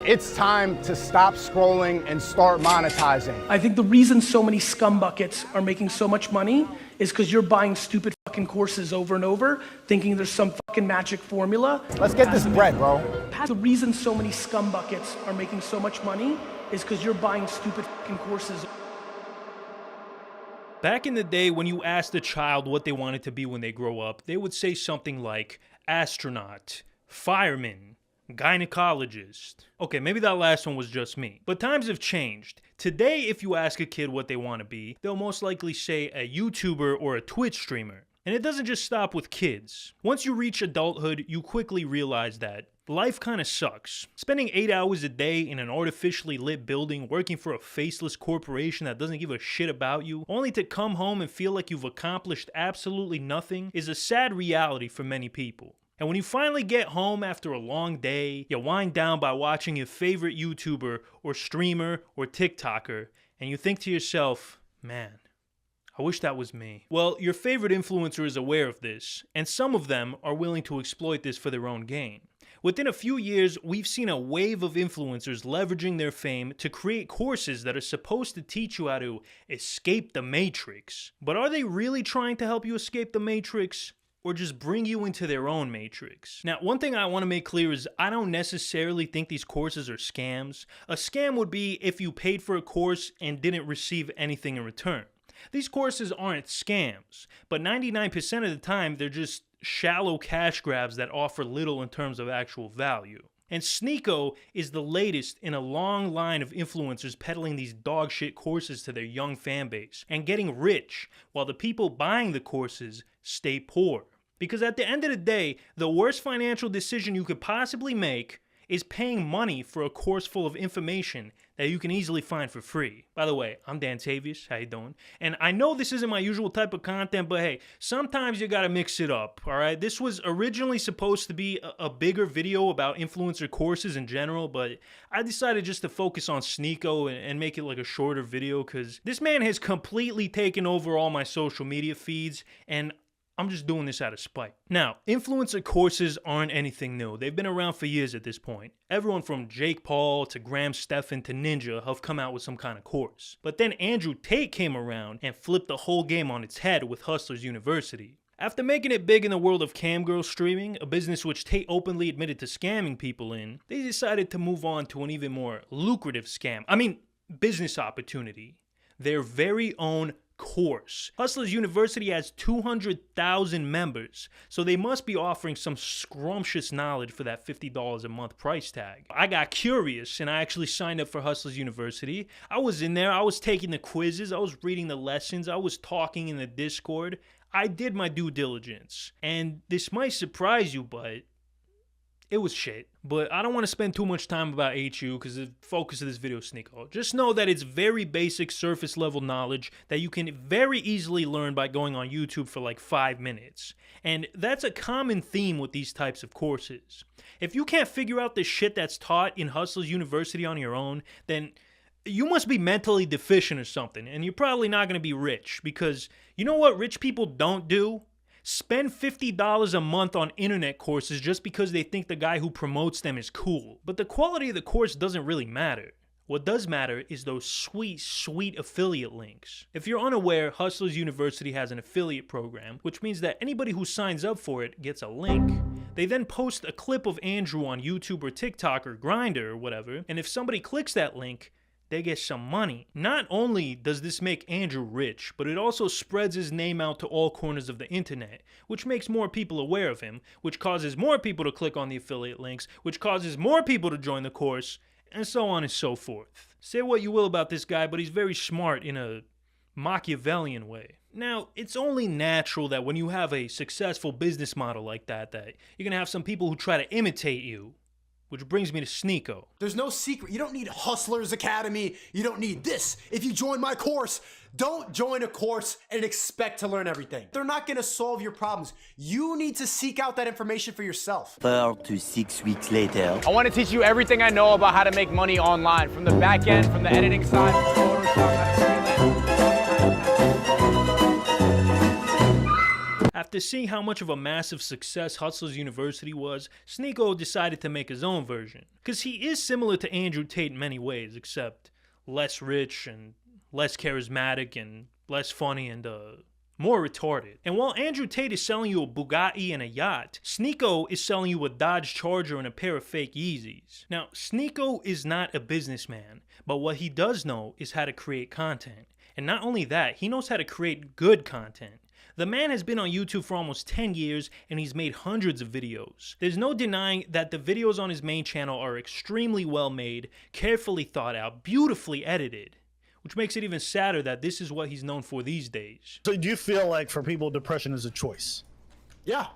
It's time to stop scrolling and start monetizing. I think the reason so many scum buckets are making so much money is because you're buying stupid fucking courses over and over, thinking there's some fucking magic formula. Let's get this bread, bro. The reason so many scum buckets are making so much money is because you're buying stupid fucking courses. Back in the day, when you asked a child what they wanted to be when they grow up, they would say something like astronaut, fireman, gynecologist. Okay, maybe that last one was just me. But times have changed. Today, if you ask a kid what they want to be, they'll most likely say a YouTuber or a Twitch streamer. And it doesn't just stop with kids. Once you reach adulthood, you quickly realize that life kind of sucks. Spending 8 hours a day in an artificially lit building working for a faceless corporation that doesn't give a shit about you, only to come home and feel like you've accomplished absolutely nothing, is a sad reality for many people. And when you finally get home after a long day, you wind down by watching your favorite YouTuber or streamer or TikToker, and you think to yourself, man, I wish that was me. Well, your favorite influencer is aware of this, and some of them are willing to exploit this for their own gain. Within a few years, we've seen a wave of influencers leveraging their fame to create courses that are supposed to teach you how to escape the matrix. But are they really trying to help you escape the matrix, or just bring you into their own matrix? Now, one thing I want to make clear is I don't necessarily think these courses are scams. A scam would be if you paid for a course and didn't receive anything in return. These courses aren't scams, but 99% of the time they're just shallow cash grabs that offer little in terms of actual value. And Sneako is the latest in a long line of influencers peddling these dog shit courses to their young fan base and getting rich while the people buying the courses stay poor. Because at the end of the day, the worst financial decision you could possibly make is paying money for a course full of information that you can easily find for free. By the way, I'm Dantavius, how you doing? And I know this isn't my usual type of content, but hey, sometimes you gotta mix it up, alright? This was originally supposed to be a bigger video about influencer courses in general, but I decided just to focus on Sneako and make it like a shorter video, because this man has completely taken over all my social media feeds, and I'm just doing this out of spite. Now, influencer courses aren't anything new. They've been around for years at this point. Everyone from Jake Paul to Graham Stephan to Ninja have come out with some kind of course. But then Andrew Tate came around and flipped the whole game on its head with Hustlers University. After making it big in the world of camgirl streaming, a business which Tate openly admitted to scamming people in, they decided to move on to an even more lucrative business opportunity. Their very own course. Hustlers University has 200,000 members, so they must be offering some scrumptious knowledge for that $50 a month price tag. I got curious and I actually signed up for Hustlers University. I was in there, I was taking the quizzes, I was reading the lessons, I was talking in the Discord. I did my due diligence. And this might surprise you, but it was shit. But I don't want to spend too much time about HU because the focus of this video is Sneako. Just know that it's very basic surface level knowledge that you can very easily learn by going on YouTube for like 5 minutes. And that's a common theme with these types of courses. If you can't figure out the shit that's taught in Hustlers University on your own, then you must be mentally deficient or something. And you're probably not going to be rich, because you know what rich people don't do? Spend $50 a month on internet courses just because they think the guy who promotes them is cool. But the quality of the course doesn't really matter. What does matter is those sweet, sweet affiliate links. If you're unaware, Hustlers University has an affiliate program, which means that anybody who signs up for it gets a link. They then post a clip of Andrew on YouTube or TikTok or Grindr or whatever, and if somebody clicks that link, they get some money. Not only does this make Andrew rich, but it also spreads his name out to all corners of the internet, which makes more people aware of him, which causes more people to click on the affiliate links, which causes more people to join the course, and so on and so forth. Say what you will about this guy, but he's very smart in a Machiavellian way. Now, it's only natural that when you have a successful business model like that you're gonna have some people who try to imitate you. Which brings me to Sneako. There's no secret. You don't need Hustlers Academy. You don't need this. If you join my course, don't join a course and expect to learn everything. They're not going to solve your problems. You need to seek out that information for yourself. 4 to 6 weeks later. I want to teach you everything I know about how to make money online, from the back end, from the editing side, Photoshop, how to freelance. After seeing how much of a massive success Hustlers University was, Sneako decided to make his own version. Cause he is similar to Andrew Tate in many ways, except less rich and less charismatic and less funny and more retarded. And while Andrew Tate is selling you a Bugatti and a yacht, Sneako is selling you a Dodge Charger and a pair of fake Yeezys. Now, Sneako is not a businessman, but what he does know is how to create content. And not only that, he knows how to create good content. The man has been on YouTube for almost 10 years and he's made hundreds of videos. There's no denying that the videos on his main channel are extremely well made, carefully thought out, beautifully edited. Which makes it even sadder that this is what he's known for these days. So do you feel like for people, depression is a choice? Yeah.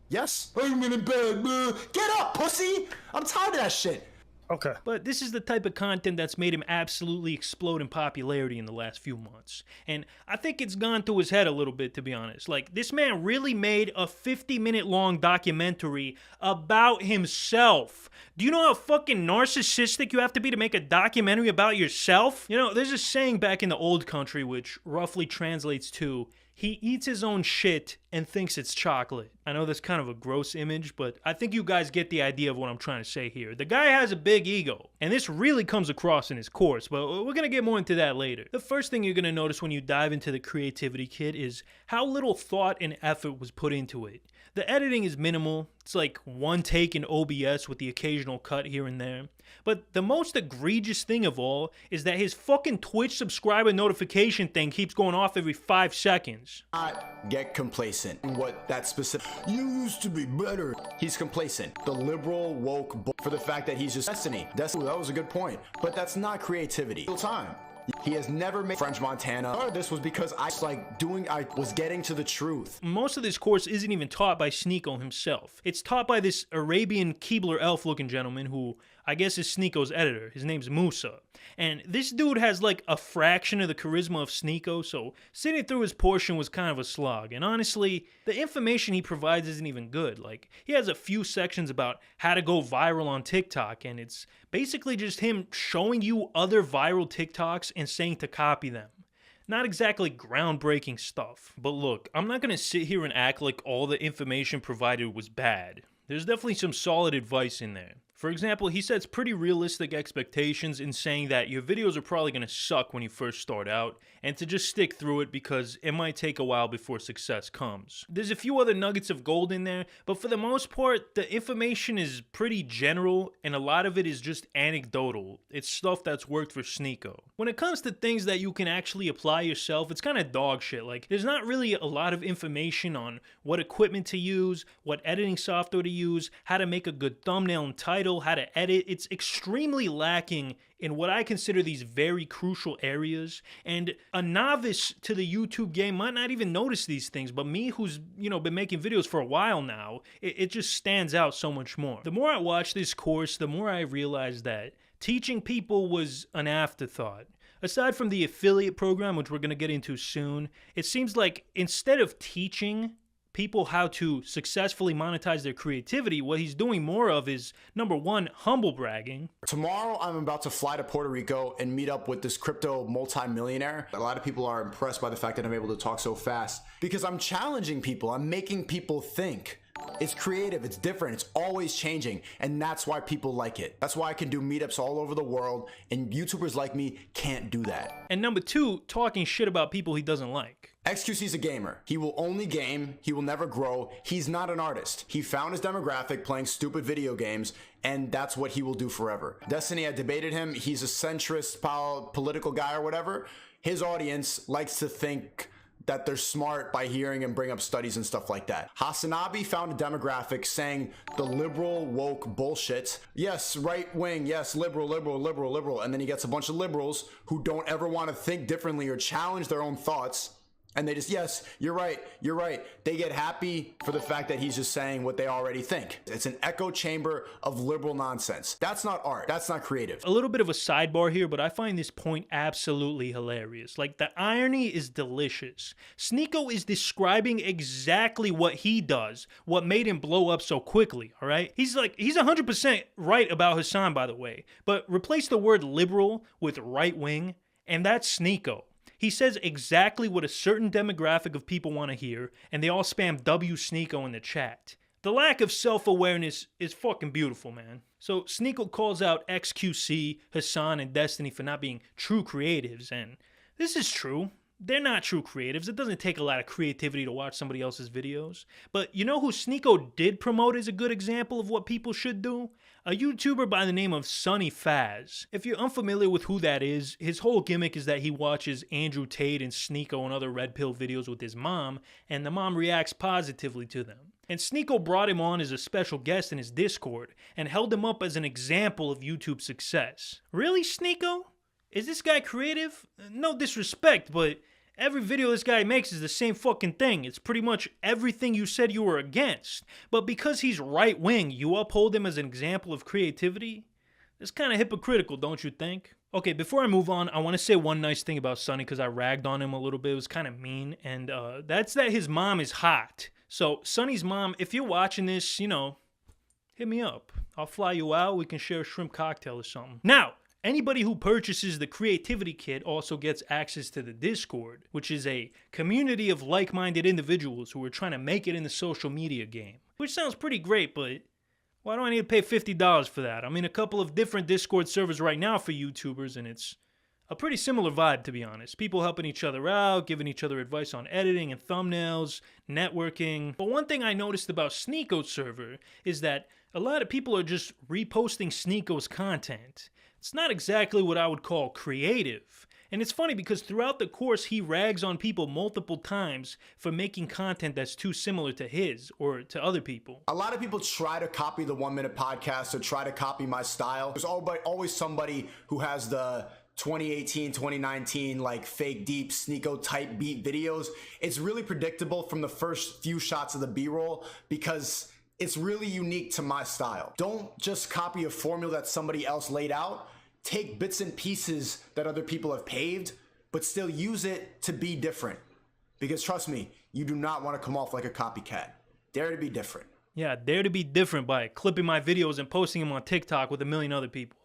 Yes. I'm in bed, man. Get up, pussy. I'm tired of that shit. Okay. But this is the type of content that's made him absolutely explode in popularity in the last few months. And I think it's gone through his head a little bit, to be honest. Like, this man really made a 50-minute long documentary about himself. Do you know how fucking narcissistic you have to be to make a documentary about yourself? You know, there's a saying back in the old country which roughly translates to, he eats his own shit and thinks it's chocolate. I know that's kind of a gross image, but I think you guys get the idea of what I'm trying to say here. The guy has a big ego, and this really comes across in his course, but we're gonna get more into that later. The first thing you're gonna notice when you dive into the creativity kit is how little thought and effort was put into it. The editing is minimal. It's like one take in OBS with the occasional cut here and there. But the most egregious thing of all is that his fucking Twitch subscriber notification thing keeps going off every 5 seconds. Not get complacent. What that specific... You used to be better. He's complacent. The liberal woke for the fact that he's just Destiny. That was a good point. But that's not creativity. Real time. He has never made French Montana. Or this was because I was getting to the truth. Most of this course isn't even taught by Sneako himself. It's taught by this Arabian Keebler elf looking gentleman who I guess is Sneako's editor. His name's Musa. And this dude has like a fraction of the charisma of Sneako, so sitting through his portion was kind of a slog. And honestly, the information he provides isn't even good. Like, he has a few sections about how to go viral on TikTok, and it's basically just him showing you other viral TikToks and saying to copy them. Not exactly groundbreaking stuff. But look, I'm not gonna sit here and act like all the information provided was bad. There's definitely some solid advice in there. For example, he sets pretty realistic expectations in saying that your videos are probably going to suck when you first start out, and to just stick through it because it might take a while before success comes. There's a few other nuggets of gold in there, but for the most part, the information is pretty general, and a lot of it is just anecdotal. It's stuff that's worked for Sneako. When it comes to things that you can actually apply yourself, it's kind of dog shit. Like, there's not really a lot of information on what equipment to use, what editing software to use, how to make a good thumbnail and title, how to edit. It's extremely lacking in what I consider these very crucial areas, and a novice to the YouTube game might not even notice these things, but me, who's, you know, been making videos for a while now, it just stands out so much more. The more I watch this course, the more I realize that teaching people was an afterthought. Aside from the affiliate program, which we're going to get into soon, it seems like instead of teaching people how to successfully monetize their creativity, what he's doing more of is, number one, humble bragging. Tomorrow, I'm about to fly to Puerto Rico and meet up with this crypto multi-millionaire. A lot of people are impressed by the fact that I'm able to talk so fast because I'm challenging people. I'm making people think. It's creative, it's different, it's always changing, and that's why people like it. That's why I can do meetups all over the world, and YouTubers like me can't do that. And number two, talking shit about people he doesn't like. XQC's a gamer. He will only game, he will never grow. He's not an artist. He found his demographic playing stupid video games, and that's what he will do forever. Destiny, I debated him. He's a centrist political guy or whatever. His audience likes to think that they're smart by hearing him bring up studies and stuff like that. Hasanabi found a demographic saying the liberal woke bullshit. Yes, right wing, yes, liberal, liberal, liberal, liberal. And then he gets a bunch of liberals who don't ever want to think differently or challenge their own thoughts. And they just, yes, you're right, you're right. They get happy for the fact that he's just saying what they already think. It's an echo chamber of liberal nonsense. That's not art. That's not creative. A little bit of a sidebar here, but I find this point absolutely hilarious. Like, the irony is delicious. Sneako is describing exactly what he does, what made him blow up so quickly, all right? He's 100% right about Hassan, by the way, but replace the word liberal with right wing, and that's Sneako. He says exactly what a certain demographic of people want to hear, and they all spam W Sneako in the chat. The lack of self-awareness is fucking beautiful, man. So Sneako calls out XQC, Hassan, and Destiny for not being true creatives, and this is true. They're not true creatives. It doesn't take a lot of creativity to watch somebody else's videos. But you know who Sneako did promote as a good example of what people should do? A YouTuber by the name of Sunny Faz. If you're unfamiliar with who that is, his whole gimmick is that he watches Andrew Tate and Sneako and other Red Pill videos with his mom, and the mom reacts positively to them. And Sneako brought him on as a special guest in his Discord, and held him up as an example of YouTube success. Really, Sneako? Is this guy creative? No disrespect, but every video this guy makes is the same fucking thing. It's pretty much everything you said you were against. But because he's right-wing, you uphold him as an example of creativity? It's kind of hypocritical, don't you think? Okay, before I move on, I want to say one nice thing about Sunny because I ragged on him a little bit. It was kind of mean, and that's that his mom is hot. So, Sunny's mom, if you're watching this, you know, hit me up. I'll fly you out. We can share a shrimp cocktail or something. Now, anybody who purchases the Creativity Kit also gets access to the Discord, which is a community of like-minded individuals who are trying to make it in the social media game. Which sounds pretty great, but why do I need to pay $50 for that? I'm in a couple of different Discord servers right now for YouTubers, and it's a pretty similar vibe, to be honest. People helping each other out, giving each other advice on editing and thumbnails, networking. But one thing I noticed about Sneako's server is that a lot of people are just reposting Sneako's content. It's not exactly what I would call creative. And it's funny because throughout the course, he rags on people multiple times for making content that's too similar to his or to other people. A lot of people try to copy the 1 Minute Podcast or try to copy my style. There's always somebody who has the 2018, 2019, like fake deep Sneako type beat videos. It's really predictable from the first few shots of the B-roll because it's really unique to my style. Don't just copy a formula that somebody else laid out. Take bits and pieces that other people have paved, but still use it to be different. Because trust me, you do not want to come off like a copycat. Dare to be different. Yeah, dare to be different by clipping my videos and posting them on TikTok with a million other people.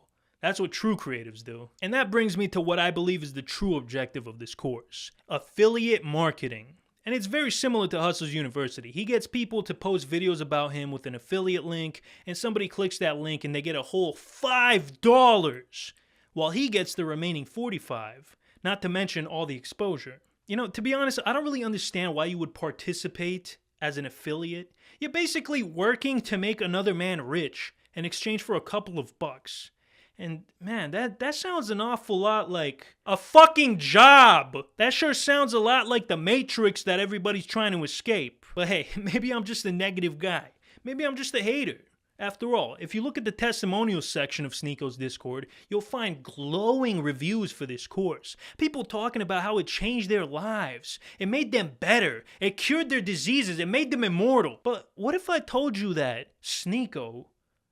That's what true creatives do. And that brings me to what I believe is the true objective of this course: affiliate marketing. And it's very similar to Hustle's University. He gets people to post videos about him with an affiliate link, and somebody clicks that link and they get a whole $5, while he gets the remaining $45, not to mention all the exposure. You know, to be honest, I don't really understand why you would participate as an affiliate. You're basically working to make another man rich in exchange for a couple of bucks. And man, that sounds an awful lot like a fucking job. That sure sounds a lot like the Matrix that everybody's trying to escape. But hey, maybe I'm just a negative guy. Maybe I'm just a hater. After all, if you look at the testimonials section of Sneako's Discord, you'll find glowing reviews for this course. People talking about how it changed their lives. It made them better. It cured their diseases. It made them immortal. But what if I told you that Sneako,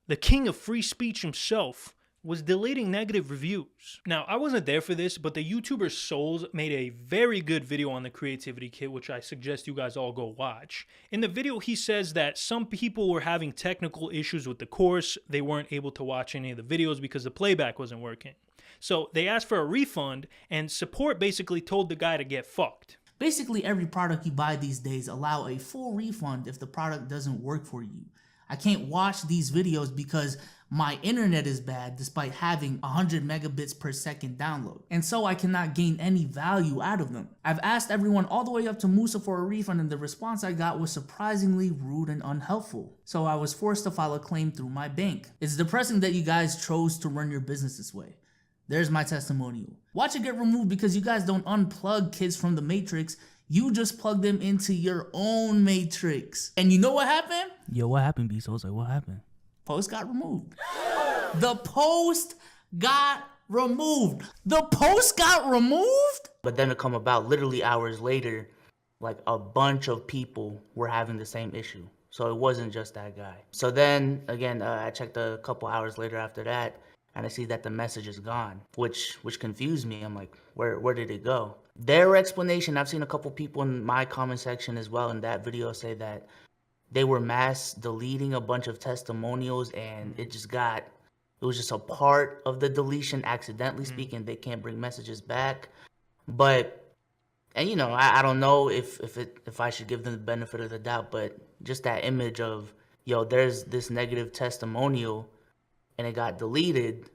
the king of free speech himself, was deleting negative reviews? Now, I wasn't there for this, but the YouTuber Souls made a very good video on the Creativity Kit, which I suggest you guys all go watch. In the video, he says that some people were having technical issues with the course. They weren't able to watch any of the videos because the playback wasn't working. So they asked for a refund, and support basically told the guy to get fucked. Basically, every product you buy these days allow a full refund if the product doesn't work for you. I can't watch these videos because my internet is bad despite having 100 megabits per second download, and so I cannot gain any value out of them. I've asked everyone all the way up to Musa for a refund, and the response I got was surprisingly rude and unhelpful. So I was forced to file a claim through my bank. It's depressing that you guys chose to run your business this way. There's my testimonial. Watch it get removed because you guys don't unplug kids from the Matrix. You just plug them into your own Matrix. And you know what happened? Yo, what happened, Bezos? Like, what happened? Post got removed. The post got removed. The post got removed? But then to come about literally hours later, like a bunch of people were having the same issue. So it wasn't just that guy. So then, again, I checked a couple hours later after that, and I see that the message is gone, which confused me. I'm like, where did it go? Their explanation, I've seen a couple people in my comment section as well in that video say that they were mass deleting a bunch of testimonials, and it was just a part of the deletion, accidentally speaking. They can't bring messages back. But And you know, I don't know if I should give them the benefit of the doubt, but just that image of, yo, there's this negative testimonial and it got deleted,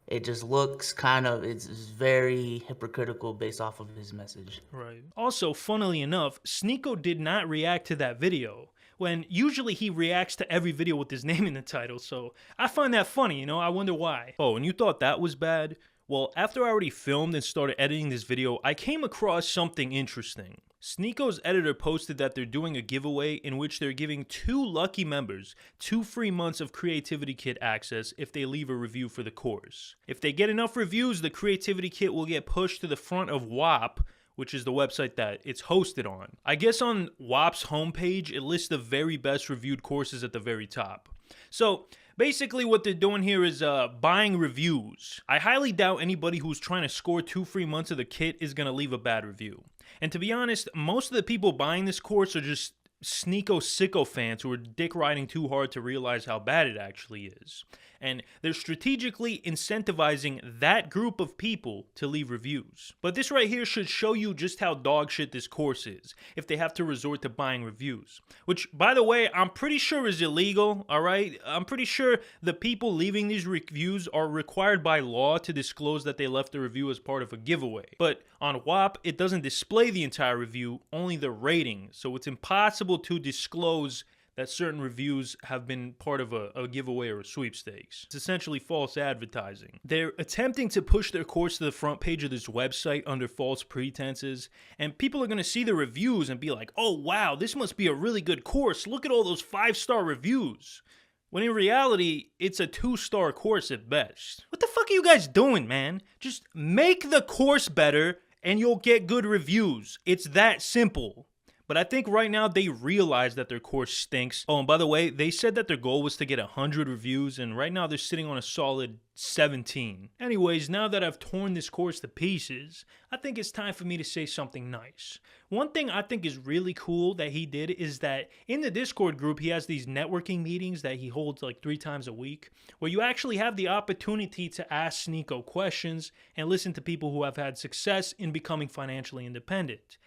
it just looks kind of, it's very hypocritical based off of his message. Right. Also, funnily enough, Sneako did not react to that video, when usually he reacts to every video with his name in the title, so I find that funny, you know, I wonder why. Oh, and you thought that was bad? Well, after I already filmed and started editing this video, I came across something interesting. Sneako's editor posted that they're doing a giveaway in which they're giving 2 lucky members 2 free months of Creativity Kit access if they leave a review for the course. If they get enough reviews, the Creativity Kit will get pushed to the front of WAP, which is the website that it's hosted on. I guess on WAP's homepage, it lists the very best reviewed courses at the very top. So basically what they're doing here is buying reviews. I highly doubt anybody who's trying to score 2 free months of the kit is going to leave a bad review. And to be honest, most of the people buying this course are just Sneako sicko fans who are dick riding too hard to realize how bad it actually is. And they're strategically incentivizing that group of people to leave reviews. But this right here should show you just how dog shit this course is, if they have to resort to buying reviews. Which, by the way, I'm pretty sure is illegal, alright? I'm pretty sure the people leaving these reviews are required by law to disclose that they left the review as part of a giveaway. But on WAP, it doesn't display the entire review, only the rating, so it's impossible to disclose that certain reviews have been part of a giveaway or a sweepstakes. It's essentially false advertising. They're attempting to push their course to the front page of this website under false pretenses, and people are going to see the reviews and be like, oh wow, this must be a really good course. Look at all those 5-star reviews. When in reality, it's a 2-star course at best. What the fuck are you guys doing, man? Just make the course better and you'll get good reviews. It's that simple. But I think right now they realize that their course stinks. Oh, and by the way, they said that their goal was to get 100 reviews, and right now they're sitting on a solid 17. Anyways, now that I've torn this course to pieces, I think it's time for me to say something nice. One thing I think is really cool that he did is that in the Discord group, he has these networking meetings that he holds like 3 times a week, where you actually have the opportunity to ask Sneako questions and listen to people who have had success in becoming financially independent.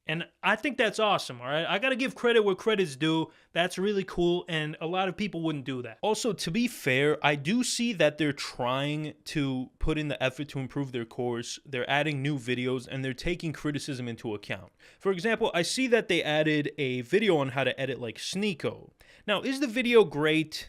And I think that's awesome, all right? I got to give credit where credit's due. That's really cool, and a lot of people wouldn't do that. Also, to be fair, I do see that they're trying to put in the effort to improve their course. They're adding new videos, and they're taking criticism into account. For example, I see that they added a video on how to edit like Sneako. Now, is the video great?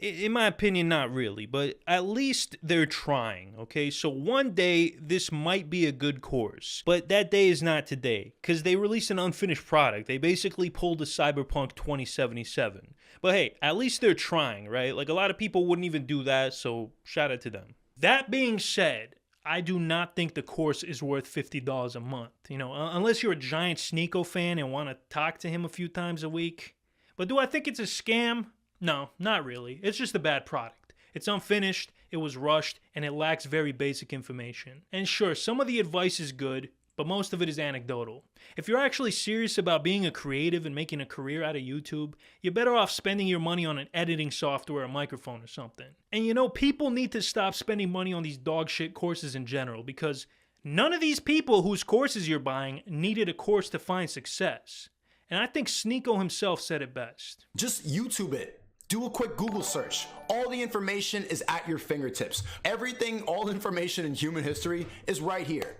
In my opinion, not really, but at least they're trying, okay? So one day, this might be a good course, but that day is not today, because they released an unfinished product. They basically pulled a Cyberpunk 2077. But hey, at least they're trying, right? Like, a lot of people wouldn't even do that, so shout out to them. That being said, I do not think the course is worth $50 a month, you know, unless you're a giant Sneako fan and want to talk to him a few times a week. But do I think it's a scam? No, not really. It's just a bad product. It's unfinished, it was rushed, and it lacks very basic information. And sure, some of the advice is good, but most of it is anecdotal. If you're actually serious about being a creative and making a career out of YouTube, you're better off spending your money on an editing software, a microphone, or something. And you know, people need to stop spending money on these dog shit courses in general, because none of these people whose courses you're buying needed a course to find success. And I think Sneako himself said it best. Just YouTube it. Do a quick Google search. All the information is at your fingertips. Everything, all information in human history is right here.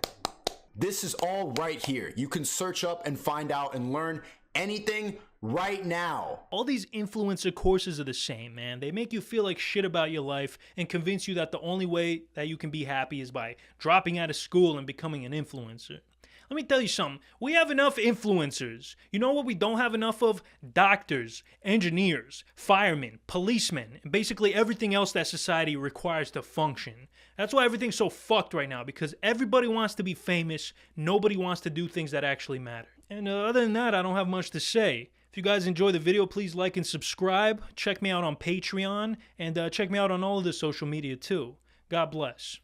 This is all right here. You can search up and find out and learn anything right now. All these influencer courses are the same, man. They make you feel like shit about your life and convince you that the only way that you can be happy is by dropping out of school and becoming an influencer. Let me tell you something. We have enough influencers. You know what we don't have enough of? Doctors, engineers, firemen, policemen, and basically everything else that society requires to function. That's why everything's so fucked right now, because everybody wants to be famous. Nobody wants to do things that actually matter. And other than that, I don't have much to say. If you guys enjoy the video, please like and subscribe. Check me out on Patreon, and check me out on all of the social media too. God bless.